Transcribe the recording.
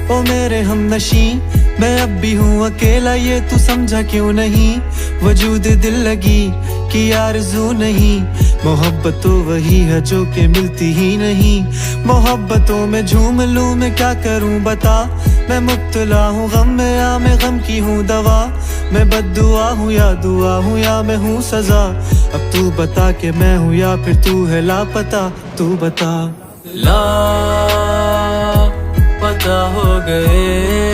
ओ मेरे हमनशी, मैं अब भी हूँ अकेला, ये तू समझा क्यों नहीं। वजूद दिल लगी कि आरज़ू नहीं, मोहब्बत तो वही है जो के मिलती ही नहीं। मोहब्बतों में झूम लूँ मैं क्या करूँ बता, मैं मुब्तला हूँ गम में या मैं गम की हूँ दवा। मैं बद्दुआ हूँ या दुआ हूँ या मैं हूँ सजा। अब तू बता के मैं हूँ या फिर तू है लापता, तू बता। लापता हो गए